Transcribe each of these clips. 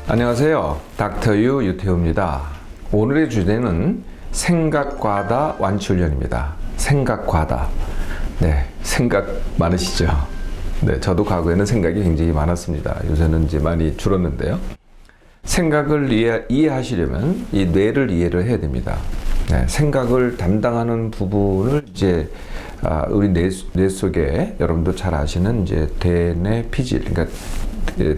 안녕하세요. 닥터유 유태우입니다. 오늘의 주제는 생각과다 완치훈련입니다. 생각과다. 네, 생각 많으시죠? 네, 저도 과거에는 생각이 굉장히 많았습니다. 요새는 이제 많이 줄었는데요. 생각을 이해하시려면 이 뇌를 이해를 해야 됩니다. 네, 생각을 담당하는 부분을 이제 우리 뇌 속에 여러분도 잘 아시는 이제 대뇌 피질, 그러니까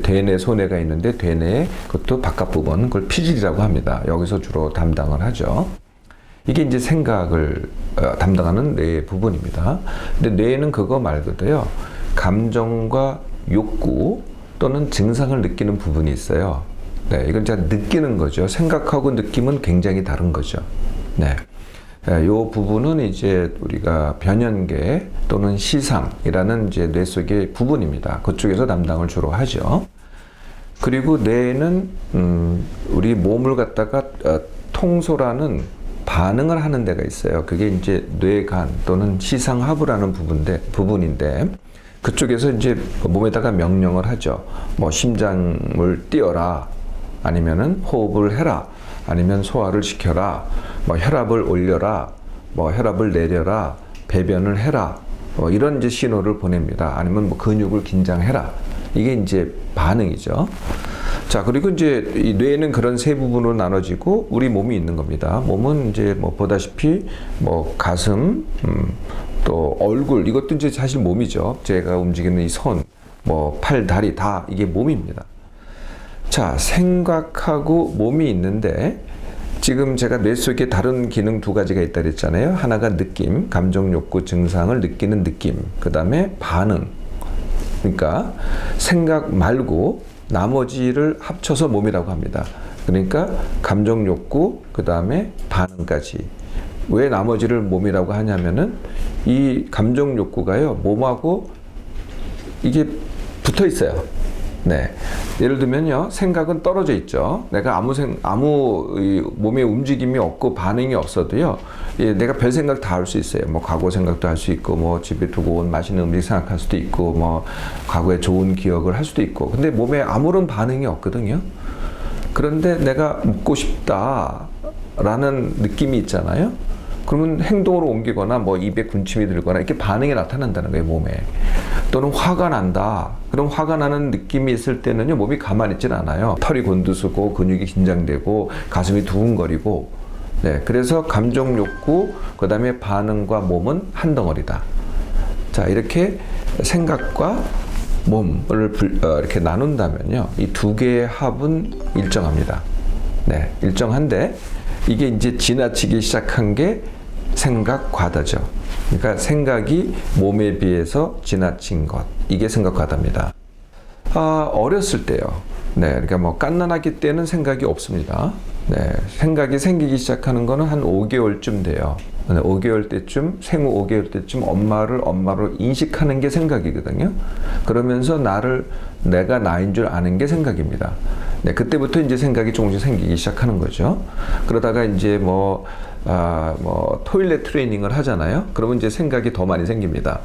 대뇌 소뇌가 있는데 대뇌의 그것도 바깥 부분, 그걸 피질이라고 합니다. 여기서 주로 담당을 하죠. 이게 이제 생각을 담당하는 뇌의 부분입니다. 근데 뇌는 그거 말고도요, 감정과 욕구 또는 증상을 느끼는 부분이 있어요. 네, 이건 제가 느끼는 거죠. 생각하고 느낌은 굉장히 다른 거죠. 네. 이 부분은 이제 우리가 변연계 또는 시상이라는 이제 뇌 속의 부분입니다. 그쪽에서 담당을 주로 하죠. 그리고 뇌는 우리 몸을 갖다가 통솔하는 반응을 하는 데가 있어요. 그게 이제 뇌간 또는 시상하부라는 부분인데 그쪽에서 이제 몸에다가 명령을 하죠. 뭐 심장을 띄어라, 아니면은 호흡을 해라, 아니면 소화를 시켜라, 뭐 혈압을 올려라, 뭐 혈압을 내려라, 배변을 해라, 뭐 이런 이제 신호를 보냅니다. 아니면 뭐 근육을 긴장해라. 이게 이제 반응이죠. 자, 그리고 이제 이 뇌는 그런 세 부분으로 나눠지고 우리 몸이 있는 겁니다. 몸은 이제 뭐 보다시피 뭐 가슴, 또 얼굴, 이것도 이제 사실 몸이죠. 제가 움직이는 이 손, 뭐 팔, 다리 다 이게 몸입니다. 자, 생각하고 몸이 있는데 지금 제가 뇌 속에 다른 기능 두 가지가 있다 그랬잖아요. 하나가 느낌, 감정, 욕구, 증상을 느끼는 느낌. 그 다음에 반응. 그러니까 생각 말고 나머지를 합쳐서 몸이라고 합니다. 그러니까 감정, 욕구, 그 다음에 반응까지. 왜 나머지를 몸이라고 하냐면은 이 감정, 욕구가요, 몸하고 이게 붙어 있어요. 네. 예를 들면요, 생각은 떨어져 있죠. 내가 아무 몸의 움직임이 없고 반응이 없어도요, 내가 별 생각 다 할 수 있어요. 뭐 과거 생각도 할 수 있고, 뭐 집에 두고 온 맛있는 음식 생각할 수도 있고, 뭐 과거에 좋은 기억을 할 수도 있고. 근데 몸에 아무런 반응이 없거든요. 그런데 내가 묻고 싶다라는 느낌이 있잖아요. 그러면 행동으로 옮기거나 뭐 입에 군침이 들거나 이렇게 반응이 나타난다는 거예요, 몸에. 또는 화가 난다. 그럼 화가 나는 느낌이 있을 때는요, 몸이 가만히 있질 않아요. 털이 곤두서고 근육이 긴장되고 가슴이 두근거리고. 네, 그래서 감정, 욕구, 그 다음에 반응과 몸은 한 덩어리다. 자, 이렇게 생각과 몸을 이렇게 나눈다면요, 이 두 개의 합은 일정합니다. 네, 일정한데 이게 이제 지나치기 시작한 게 생각과다죠. 그러니까 생각이 몸에 비해서 지나친 것, 이게 생각과다입니다. 어렸을 때요. 네, 그러니까 뭐 갓난아기 때는 생각이 없습니다. 네, 생각이 생기기 시작하는 거는 한 5개월쯤 돼요. 네, 5개월 때쯤, 생후 5개월 때쯤 엄마로 인식하는 게 생각이거든요. 그러면서 내가 나인 줄 아는 게 생각입니다. 네, 그때부터 이제 생각이 조금씩 생기기 시작하는 거죠. 그러다가 이제 뭐 토일렛 트레이닝을 하잖아요. 그러면 이제 생각이 더 많이 생깁니다.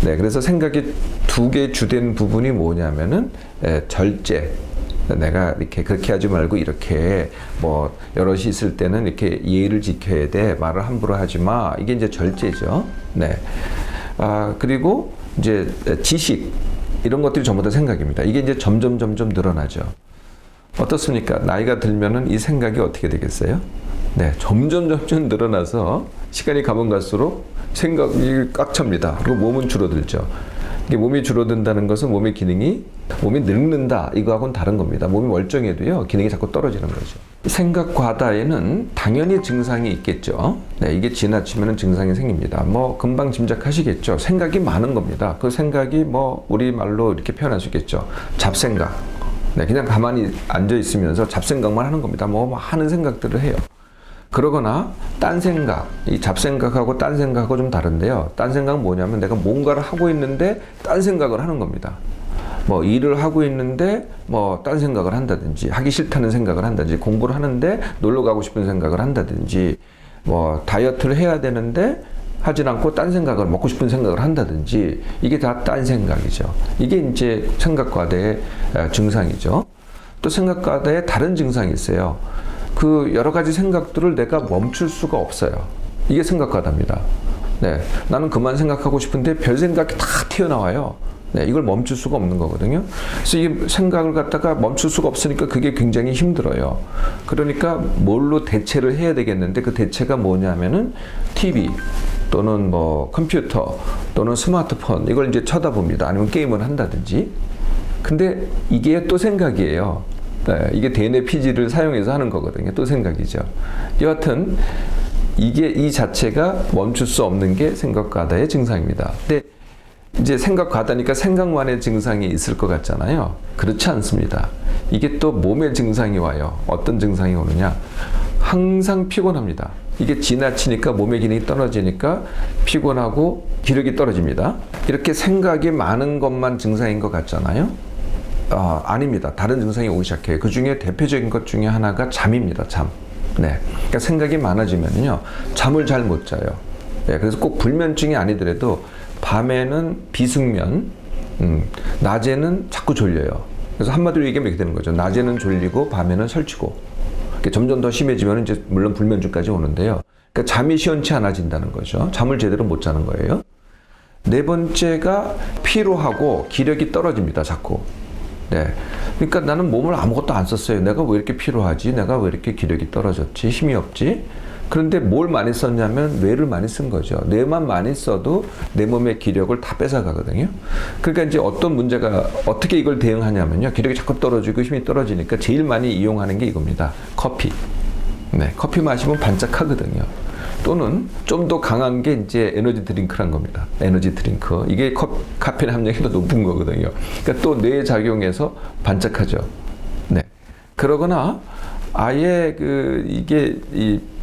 네, 그래서 생각이 두 개 주된 부분이 뭐냐면은, 절제. 내가 이렇게 그렇게 하지 말고 이렇게 뭐 여럿이 있을 때는 이렇게 예의를 지켜야 돼. 말을 함부로 하지 마. 이게 이제 절제죠. 네. 그리고 이제 지식. 이런 것들이 전부 다 생각입니다. 이게 이제 점점 늘어나죠. 어떻습니까? 나이가 들면은 이 생각이 어떻게 되겠어요? 네, 점점 늘어나서 시간이 가면 갈수록 생각이 꽉 찹니다. 그리고 몸은 줄어들죠. 이게 몸이 줄어든다는 것은 몸이 늙는다, 이거하고는 다른 겁니다. 몸이 멀쩡해도요, 기능이 자꾸 떨어지는 거죠. 생각 과다에는 당연히 증상이 있겠죠. 네, 이게 지나치면 증상이 생깁니다. 뭐 금방 짐작하시겠죠. 생각이 많은 겁니다. 그 생각이 뭐 우리말로 이렇게 표현할 수 있겠죠. 잡생각. 네, 그냥 가만히 앉아 있으면서 잡생각만 하는 겁니다. 뭐 하는 생각들을 해요. 그러거나 딴 생각, 이 잡생각하고 딴 생각하고 좀 다른데요. 딴 생각은 뭐냐면 내가 뭔가를 하고 있는데 딴 생각을 하는 겁니다. 뭐 일을 하고 있는데 뭐 딴 생각을 한다든지, 하기 싫다는 생각을 한다든지, 공부를 하는데 놀러 가고 싶은 생각을 한다든지, 뭐 다이어트를 해야 되는데 하진 않고 딴 생각을, 먹고 싶은 생각을 한다든지, 이게 다 딴 생각이죠. 이게 이제 생각 과다의 증상이죠. 또 생각과다의 다른 증상이 있어요. 그 여러 가지 생각들을 내가 멈출 수가 없어요. 이게 생각과다입니다. 네, 나는 그만 생각하고 싶은데 별 생각이 다 튀어나와요. 네, 이걸 멈출 수가 없는 거거든요. 그래서 이 생각을 갖다가 멈출 수가 없으니까 그게 굉장히 힘들어요. 그러니까 뭘로 대체를 해야 되겠는데 그 대체가 뭐냐면은 TV 또는 뭐 컴퓨터 또는 스마트폰 이걸 이제 쳐다봅니다. 아니면 게임을 한다든지. 근데 이게 또 생각이에요. 네, 이게 대뇌 피지를 사용해서 하는 거거든요. 또 생각이죠. 여하튼 이게 이 자체가 멈출 수 없는 게 생각과다의 증상입니다. 근데 이제 생각과다니까 생각만의 증상이 있을 것 같잖아요. 그렇지 않습니다. 이게 또 몸의 증상이 와요. 어떤 증상이 오느냐? 항상 피곤합니다. 이게 지나치니까 몸의 기능이 떨어지니까 피곤하고 기력이 떨어집니다. 이렇게 생각이 많은 것만 증상인 것 같잖아요. 아닙니다. 다른 증상이 오기 시작해요. 그 중에 대표적인 것 중에 하나가 잠입니다. 잠. 네. 그러니까 생각이 많아지면요. 잠을 잘 못 자요. 네. 그래서 꼭 불면증이 아니더라도 밤에는 비숙면, 낮에는 자꾸 졸려요. 그래서 한마디로 얘기하면 이렇게 되는 거죠. 낮에는 졸리고 밤에는 설치고. 점점 더 심해지면 이제 물론 불면증까지 오는데요. 그러니까 잠이 시원치 않아진다는 거죠. 잠을 제대로 못 자는 거예요. 네 번째가 피로하고 기력이 떨어집니다. 자꾸. 네. 그러니까 나는 몸을 아무것도 안 썼어요. 내가 왜 이렇게 피로하지? 내가 왜 이렇게 기력이 떨어졌지? 힘이 없지? 그런데 뭘 많이 썼냐면 뇌를 많이 쓴 거죠. 뇌만 많이 써도 내 몸의 기력을 다 뺏어가거든요. 그러니까 이제 어떤 문제가 어떻게 이걸 대응하냐면요. 기력이 자꾸 떨어지고 힘이 떨어지니까 제일 많이 이용하는 게 이겁니다. 커피. 네, 커피 마시면 반짝하거든요. 또는 좀 더 강한 게 이제 에너지 드링크란 겁니다. 에너지 드링크. 이게 카페인 함량이 더 높은 거거든요. 그러니까 또 뇌에 작용해서 반짝하죠. 네. 그러거나 아예 이게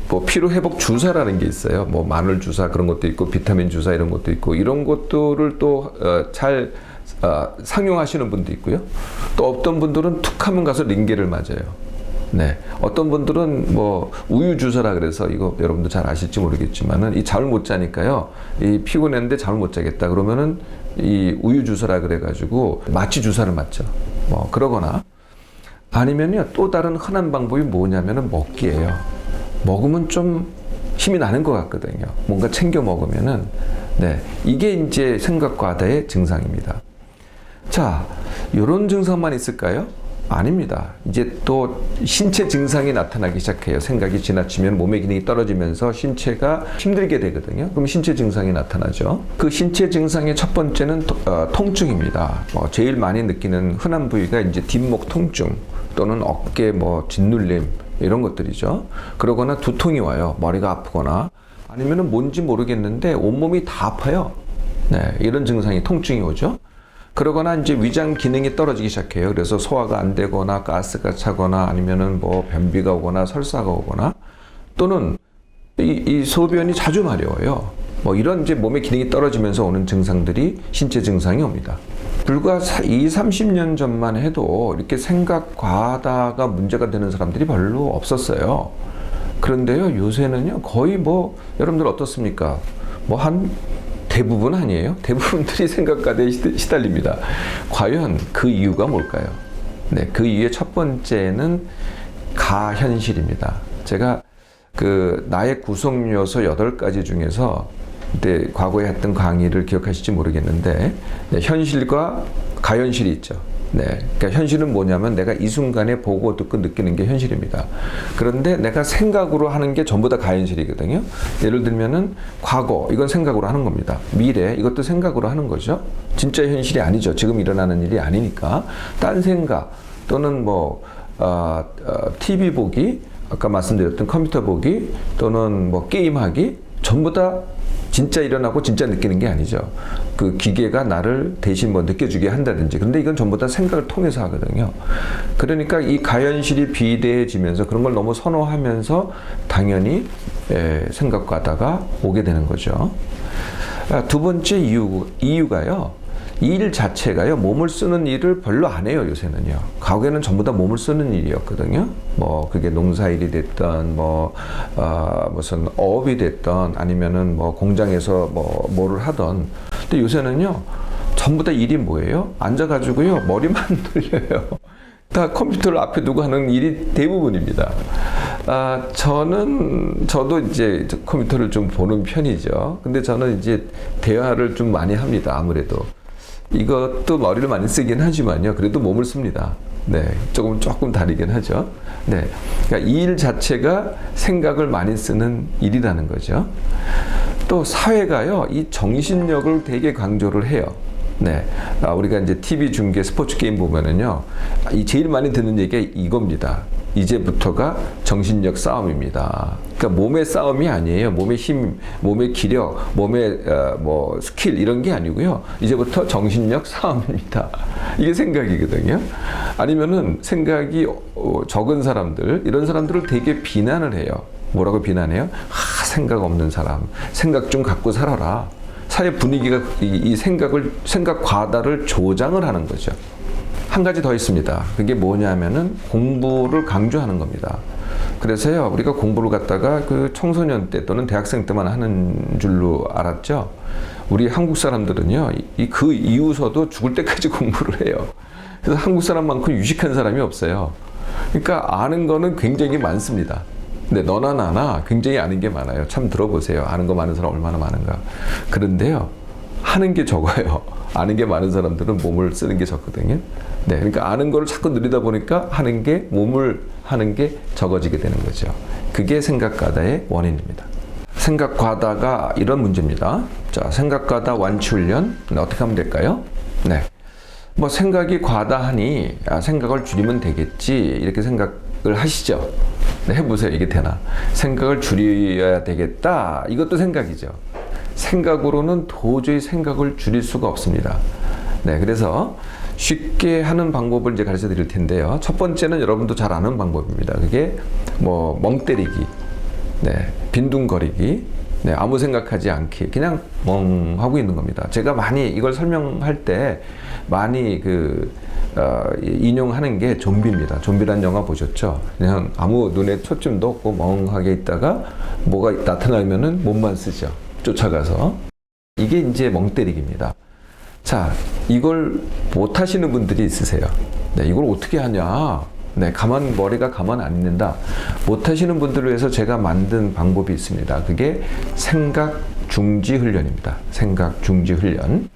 뭐 피로회복 주사라는 게 있어요. 뭐 마늘 주사 그런 것도 있고 비타민 주사 이런 것도 있고 이런 것들을 또 잘 상용하시는 분도 있고요. 또 어떤 분들은 툭 하면 가서 링게를 맞아요. 네. 어떤 분들은 뭐 우유 주사라 그래서 이거 여러분도 잘 아실지 모르겠지만은 이 잠을 못 자니까요. 이 피곤했는데 잠을 못 자겠다 그러면은 이 우유 주사라 그래 가지고 마취 주사를 맞죠. 뭐 그러거나 아니면요. 또 다른 흔한 방법이 뭐냐면은 먹기예요. 먹으면 좀 힘이 나는 것 같거든요. 뭔가 챙겨 먹으면은. 네. 이게 이제 생각과다의 증상입니다. 자, 이런 증상만 있을까요? 아닙니다. 이제 또 신체 증상이 나타나기 시작해요. 생각이 지나치면 몸의 기능이 떨어지면서 신체가 힘들게 되거든요. 그럼 신체 증상이 나타나죠. 그 신체 증상의 첫 번째는 통증입니다. 제일 많이 느끼는 흔한 부위가 이제 뒷목 통증 또는 어깨 짓눌림 이런 것들이죠. 그러거나 두통이 와요. 머리가 아프거나 아니면은 뭔지 모르겠는데 온몸이 다 아파요. 네, 이런 증상이 통증이 오죠. 그러거나 이제 위장 기능이 떨어지기 시작해요. 그래서 소화가 안 되거나 가스가 차거나 아니면은 변비가 오거나 설사가 오거나 또는 이 소변이 자주 마려워요. 이런 이제 몸의 기능이 떨어지면서 오는 증상들이 신체 증상이 옵니다. 불과 30년 전만 해도 이렇게 생각 과다가 문제가 되는 사람들이 별로 없었어요. 그런데요, 요새는요, 거의 여러분들 어떻습니까? 대부분 아니에요? 대부분들이 생각과다에 시달립니다. 과연 그 이유가 뭘까요? 네, 그 이유의 첫 번째는 가현실입니다. 제가 나의 구성 요소 8가지 중에서 그때 과거에 했던 강의를 기억하실지 모르겠는데, 네, 현실과 가현실이 있죠. 네, 그러니까 현실은 뭐냐면 내가 이 순간에 보고 듣고 느끼는 게 현실입니다. 그런데 내가 생각으로 하는 게 전부 다 가현실이거든요. 예를 들면은 과거, 이건 생각으로 하는 겁니다. 미래, 이것도 생각으로 하는 거죠. 진짜 현실이 아니죠. 지금 일어나는 일이 아니니까. 딴 생각 또는 TV 보기, 아까 말씀드렸던 컴퓨터 보기 또는 게임하기 전부 다 진짜 일어나고 진짜 느끼는 게 아니죠. 그 기계가 나를 대신 느껴주게 한다든지. 근데 이건 전부 다 생각을 통해서 하거든요. 그러니까 이 가현실이 비대해지면서 그런 걸 너무 선호하면서 당연히 생각과다가 오게 되는 거죠. 두 번째 이유가요. 이 일 자체가요, 몸을 쓰는 일을 별로 안 해요, 요새는요. 과거에는 전부 다 몸을 쓰는 일이었거든요. 그게 농사일이 됐던, 무슨 어업이 됐던, 아니면은 공장에서 뭐를 하던. 근데 요새는요, 전부 다 일이 뭐예요? 앉아가지고요, 머리만 돌려요. 다 컴퓨터를 앞에 두고 하는 일이 대부분입니다. 저도 이제 컴퓨터를 좀 보는 편이죠. 근데 저는 이제 대화를 좀 많이 합니다. 아무래도. 이것도 머리를 많이 쓰긴 하지만요. 그래도 몸을 씁니다. 네. 조금 다르긴 하죠. 네. 그러니까 이 일 자체가 생각을 많이 쓰는 일이라는 거죠. 또 사회가요, 이 정신력을 되게 강조를 해요. 네. 우리가 이제 TV 중계 스포츠 게임 보면은요, 이 제일 많이 듣는 얘기가 이겁니다. 이제부터가 정신력 싸움입니다. 그러니까 몸의 싸움이 아니에요. 몸의 힘, 몸의 기력, 몸의 뭐 스킬 이런 게 아니고요. 이제부터 정신력 싸움입니다. 이게 생각이거든요. 아니면은 생각이 적은 사람들, 이런 사람들을 되게 비난을 해요. 뭐라고 비난해요? 생각 없는 사람, 생각 좀 갖고 살아라. 사회 분위기가 이 생각 과다를 조장을 하는 거죠. 한 가지 더 있습니다. 그게 뭐냐면은 공부를 강조하는 겁니다. 그래서요, 우리가 공부를 갖다가 그 청소년 때 또는 대학생 때만 하는 줄로 알았죠. 우리 한국 사람들은요, 그 이후서도 죽을 때까지 공부를 해요. 그래서 한국 사람만큼 유식한 사람이 없어요. 그러니까 아는 거는 굉장히 많습니다. 근데 너나 나나 굉장히 아는 게 많아요. 참 들어보세요. 아는 거 많은 사람 얼마나 많은가. 그런데요, 하는 게 적어요. 아는 게 많은 사람들은 몸을 쓰는 게 적거든요. 네, 그러니까 아는 거를 자꾸 늘리다 보니까 몸을 하는 게 적어지게 되는 거죠. 그게 생각 과다의 원인입니다. 생각 과다가 이런 문제입니다. 자, 생각 과다 완치 훈련 어떻게 하면 될까요? 네, 뭐 생각이 과다하니 생각을 줄이면 되겠지 이렇게 생각을 하시죠. 네, 해보세요. 이게 되나? 생각을 줄여야 되겠다. 이것도 생각이죠. 생각으로는 도저히 생각을 줄일 수가 없습니다. 네, 그래서 쉽게 하는 방법을 이제 가르쳐 드릴 텐데요. 첫 번째는 여러분도 잘 아는 방법입니다. 그게 뭐 멍 때리기, 네, 빈둥거리기, 네, 아무 생각하지 않기, 그냥 멍 하고 있는 겁니다. 제가 많이 이걸 설명할 때 많이 인용하는 게 좀비입니다. 좀비란 영화 보셨죠? 그냥 아무 눈에 초점도 없고 멍하게 있다가 뭐가 나타나면은 몸만 쓰죠. 쫓아가서. 이게 이제 멍 때리기입니다. 자, 이걸 못 하시는 분들이 있으세요. 네, 이걸 어떻게 하냐? 네, 머리가 가만 안 있는다. 못 하시는 분들을 위해서 제가 만든 방법이 있습니다. 그게 생각 중지 훈련입니다. 생각 중지 훈련.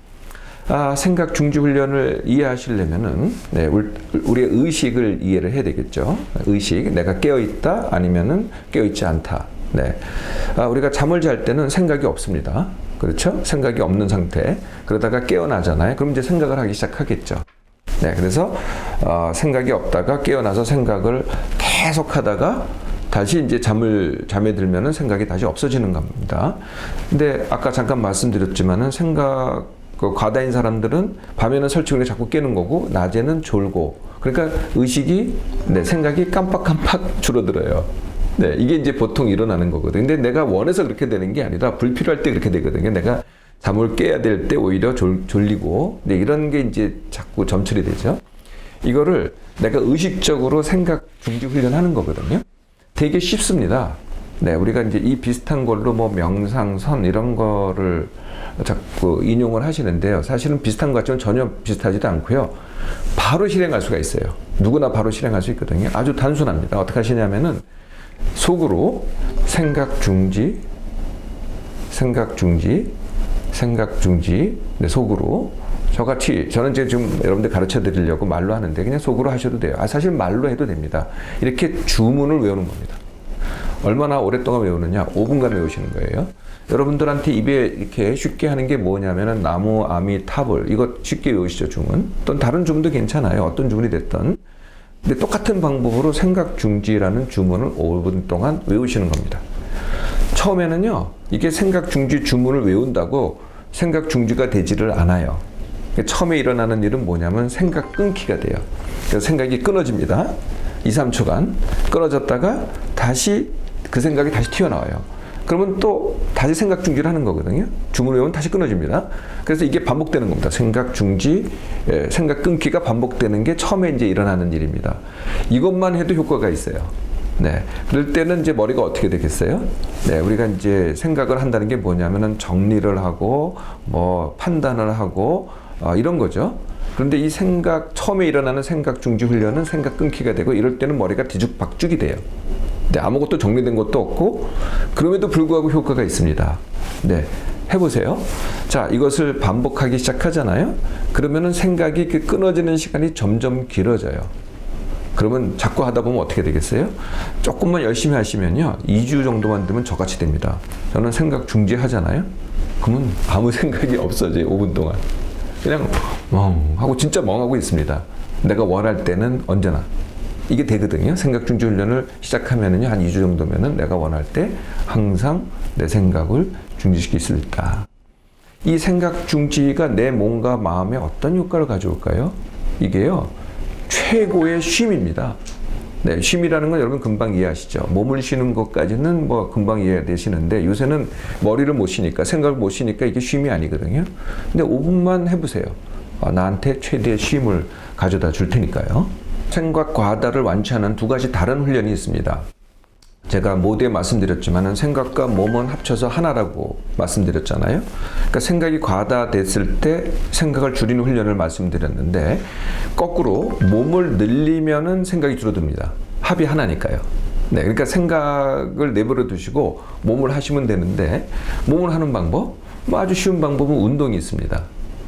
생각 중지 훈련을 이해하시려면은, 네, 우리의 의식을 이해를 해야 되겠죠. 의식, 내가 깨어있다, 아니면은 깨어있지 않다. 네. 우리가 잠을 잘 때는 생각이 없습니다. 그렇죠? 생각이 없는 상태. 그러다가 깨어나잖아요. 그럼 이제 생각을 하기 시작하겠죠. 네. 그래서, 생각이 없다가 깨어나서 생각을 계속 하다가 다시 이제 잠에 들면은 생각이 다시 없어지는 겁니다. 근데 아까 잠깐 말씀드렸지만은 과다인 사람들은 밤에는 설치고 자꾸 깨는 거고, 낮에는 졸고. 그러니까 의식이, 네, 생각이 깜빡깜빡 줄어들어요. 네, 이게 이제 보통 일어나는 거거든요. 근데 내가 원해서 그렇게 되는 게 아니라 불필요할 때 그렇게 되거든요. 내가 잠을 깨야 될 때 오히려 졸리고, 네, 이런 게 이제 자꾸 점철이 되죠. 이거를 내가 의식적으로 생각 중지 훈련하는 거거든요. 되게 쉽습니다. 네, 우리가 이제 이 비슷한 걸로 뭐 명상선 이런 거를 자꾸 인용을 하시는데요. 사실은 비슷한 것 같지만 전혀 비슷하지도 않고요. 바로 실행할 수가 있어요. 누구나 바로 실행할 수 있거든요. 아주 단순합니다. 어떻게 하시냐면은 속으로 생각 중지, 네, 속으로 저같이 저는 이제 지금 여러분들 가르쳐 드리려고 말로 하는데 그냥 속으로 하셔도 돼요. 사실 말로 해도 됩니다. 이렇게 주문을 외우는 겁니다. 얼마나 오랫동안 외우느냐? 5분간 외우시는 거예요. 여러분들한테 입에 이렇게 쉽게 하는 게 뭐냐면은 나무, 아미, 타불 이거 쉽게 외우시죠, 주문. 또는 다른 주문도 괜찮아요. 어떤 주문이 됐든. 근데 똑같은 방법으로 생각 중지라는 주문을 5분 동안 외우시는 겁니다. 처음에는요, 이게 생각 중지 주문을 외운다고 생각 중지가 되지를 않아요. 처음에 일어나는 일은 뭐냐면 생각 끊기가 돼요. 그래서 생각이 끊어집니다. 2, 3초간 끊어졌다가 다시 그 생각이 다시 튀어나와요. 그러면 또 다시 생각 중지를 하는 거거든요. 주문을 외우면 다시 끊어집니다. 그래서 이게 반복되는 겁니다. 생각 중지, 생각 끊기가 반복되는 게 처음에 이제 일어나는 일입니다. 이것만 해도 효과가 있어요. 네. 그럴 때는 이제 머리가 어떻게 되겠어요? 네. 우리가 이제 생각을 한다는 게 뭐냐면은 정리를 하고, 뭐 판단을 하고, 이런 거죠. 그런데 이 처음에 일어나는 생각 중지 훈련은 생각 끊기가 되고 이럴 때는 머리가 뒤죽박죽이 돼요. 네, 아무것도 정리된 것도 없고 그럼에도 불구하고 효과가 있습니다. 네, 해보세요. 자, 이것을 반복하기 시작하잖아요. 그러면은 생각이 끊어지는 시간이 점점 길어져요. 그러면 자꾸 하다 보면 어떻게 되겠어요? 조금만 열심히 하시면요, 2주 정도만 되면 저같이 됩니다. 저는 생각 중지하잖아요. 그러면 아무 생각이 없어져요. 5분 동안 그냥 멍 하고 진짜 멍하고 있습니다. 내가 원할 때는 언제나 이게 되거든요. 생각 중지 훈련을 시작하면은요, 한 2주 정도면은 내가 원할 때 항상 내 생각을 중지시킬 수 있다. 이 생각 중지가 내 몸과 마음에 어떤 효과를 가져올까요? 이게요, 최고의 쉼입니다. 네, 쉼이라는 건 여러분 금방 이해하시죠? 몸을 쉬는 것까지는 뭐 금방 이해되시는데 요새는 머리를 못 쉬니까, 생각을 못 쉬니까 이게 쉼이 아니거든요. 근데 5분만 해보세요. 나한테 최대의 쉼을 가져다 줄 테니까요. 생각 과다를 완치하는 두 가지 다른 훈련이 있습니다. 제가 모두에 말씀드렸지만 생각과 몸은 합쳐서 하나라고 말씀드렸잖아요. 그러니까 생각이 과다됐을 때 생각을 줄이는 훈련을 말씀드렸는데 거꾸로 몸을 늘리면은 생각이 줄어듭니다. 합이 하나니까요. 네, 그러니까 생각을 내버려 두시고 몸을 하시면 되는데 몸을 하는 방법, 아주 쉬운 방법은 운동이 있습니다.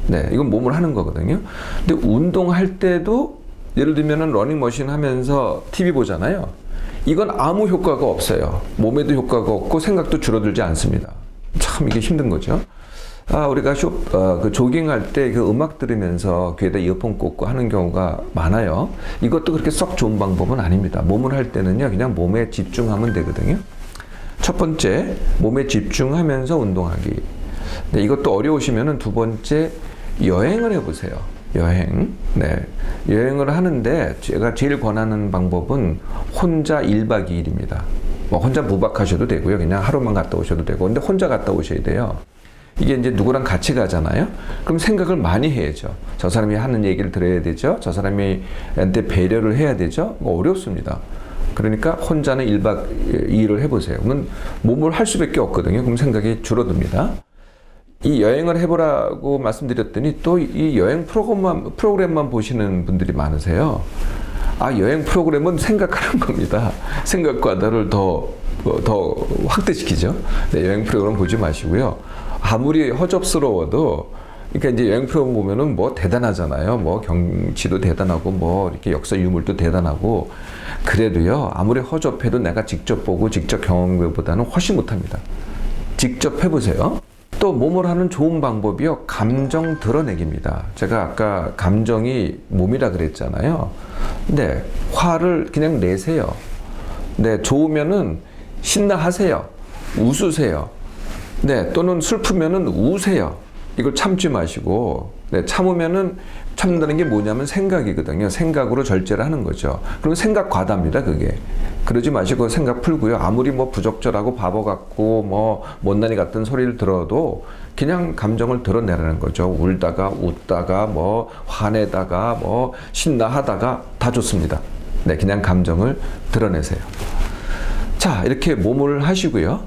네, 이건 몸을 하는 거거든요. 근데 운동할 때도 예를 들면은 러닝머신 하면서 TV 보잖아요. 이건 아무 효과가 없어요. 몸에도 효과가 없고 생각도 줄어들지 않습니다. 참 이게 힘든 거죠. 우리가 조깅할 때 그 음악 들으면서 귀에다 이어폰 꽂고 하는 경우가 많아요. 이것도 그렇게 썩 좋은 방법은 아닙니다. 몸을 할 때는요, 그냥 몸에 집중하면 되거든요. 첫 번째, 몸에 집중하면서 운동하기. 네, 이것도 어려우시면은 두 번째, 여행을 해보세요. 여행. 네. 여행을 하는데 제가 제일 권하는 방법은 혼자 1박 2일입니다. 뭐 혼자 무박하셔도 되고요. 그냥 하루만 갔다 오셔도 되고. 근데 혼자 갔다 오셔야 돼요. 이게 이제 누구랑 같이 가잖아요. 그럼 생각을 많이 해야죠. 저 사람이 하는 얘기를 들어야 되죠. 저 사람한테 배려를 해야 되죠. 어렵습니다. 그러니까 혼자는 1박 2일을 해보세요. 그러면 몸을 할 수밖에 없거든요. 그럼 생각이 줄어듭니다. 이 여행을 해보라고 말씀드렸더니 또 이 여행 프로그램만 보시는 분들이 많으세요. 여행 프로그램은 생각하는 겁니다. 생각 과다를 더 확대시키죠. 네, 여행 프로그램 보지 마시고요. 아무리 허접스러워도, 그러니까 이제 여행 프로그램 보면은 뭐 대단하잖아요. 뭐 경치도 대단하고 뭐 이렇게 역사 유물도 대단하고, 그래도요, 아무리 허접해도 내가 직접 보고 직접 경험한 것보다는 훨씬 못합니다. 직접 해보세요. 또 몸을 하는 좋은 방법이요, 감정 드러내기입니다. 제가 아까 감정이 몸이라 그랬잖아요. 네, 화를 그냥 내세요. 네, 좋으면은 신나하세요. 웃으세요. 네, 또는 슬프면은 우세요. 이걸 참지 마시고, 네, 참는다는 게 뭐냐면 생각이거든요. 생각으로 절제를 하는 거죠. 그럼 생각 과다입니다, 그게. 그러지 마시고 생각 풀고요. 아무리 뭐 부적절하고 바보 같고 뭐 못난이 같은 소리를 들어도 그냥 감정을 드러내라는 거죠. 울다가 웃다가 뭐 화내다가 뭐 신나하다가 다 좋습니다. 네, 그냥 감정을 드러내세요. 자, 이렇게 몸을 하시고요.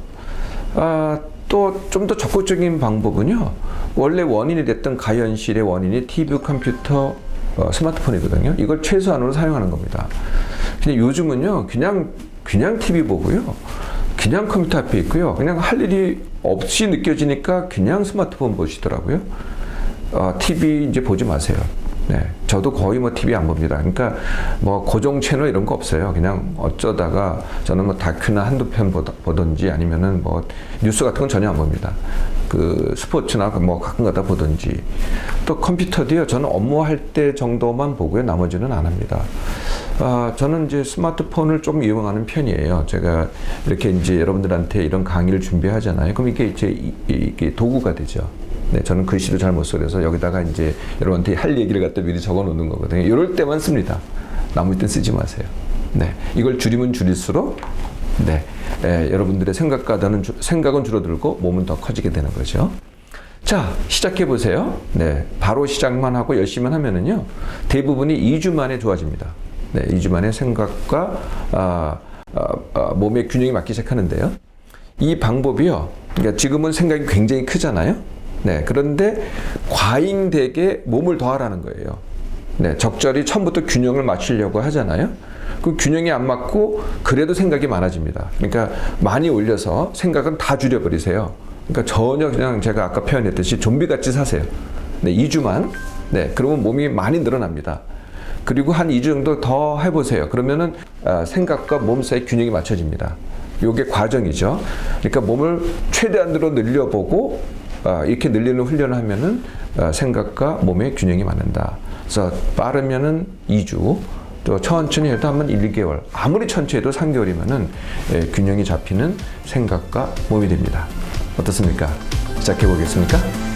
또 좀 더 적극적인 방법은요, 원래 원인이 됐던 가연실의 원인이 TV, 컴퓨터, 스마트폰이거든요. 이걸 최소한으로 사용하는 겁니다. 근데 요즘은요, 그냥 TV 보고요, 그냥 컴퓨터 앞에 있고요, 그냥 할 일이 없이 느껴지니까 그냥 스마트폰 보시더라고요. TV 이제 보지 마세요. 네, 저도 거의 뭐 TV 안 봅니다. 그러니까 뭐 고정 채널 이런 거 없어요. 그냥 어쩌다가 저는 뭐 다큐나 한두 편 보던지 아니면은 뭐 뉴스 같은 건 전혀 안 봅니다. 그 스포츠나 뭐 가끔가다 보던지. 또 컴퓨터도요, 저는 업무할 때 정도만 보고요, 나머지는 안 합니다. 저는 이제 스마트폰을 좀 이용하는 편이에요. 제가 이렇게 이제 여러분들한테 이런 강의를 준비하잖아요. 그럼 이게 도구가 되죠. 네, 저는 글씨도 잘 못 써서 여기다가 이제 여러분한테 할 얘기를 갖다 미리 적어 놓는 거거든요. 이럴 때만 씁니다. 나머지 때는 쓰지 마세요. 네, 이걸 줄이면 줄일수록, 네, 여러분들의 생각은 줄어들고 몸은 더 커지게 되는 거죠. 자, 시작해 보세요. 네, 바로 시작만 하고 열심히 하면은요, 대부분이 2주 만에 좋아집니다. 네, 2주 만에 생각과 몸의 균형이 맞기 시작하는데요. 이 방법이요, 그러니까 지금은 생각이 굉장히 크잖아요. 네, 그런데 과잉되게 몸을 더하라는 거예요. 네, 적절히 처음부터 균형을 맞추려고 하잖아요. 그 균형이 안 맞고 그래도 생각이 많아집니다. 그러니까 많이 올려서 생각은 다 줄여버리세요. 그러니까 전혀 그냥 제가 아까 표현했듯이 좀비같이 사세요. 네, 2주만. 네, 그러면 몸이 많이 늘어납니다. 그리고 한 2주 정도 더 해보세요. 그러면은 생각과 몸 사이 균형이 맞춰집니다. 요게 과정이죠. 그러니까 몸을 최대한으로 늘려보고 이렇게 늘리는 훈련을 하면은 생각과 몸의 균형이 맞는다. 그래서 빠르면은 2주, 또 천천히 해도 한번 1, 2개월, 아무리 천천히 해도 3개월이면은 균형이 잡히는 생각과 몸이 됩니다. 어떻습니까? 시작해 보겠습니까?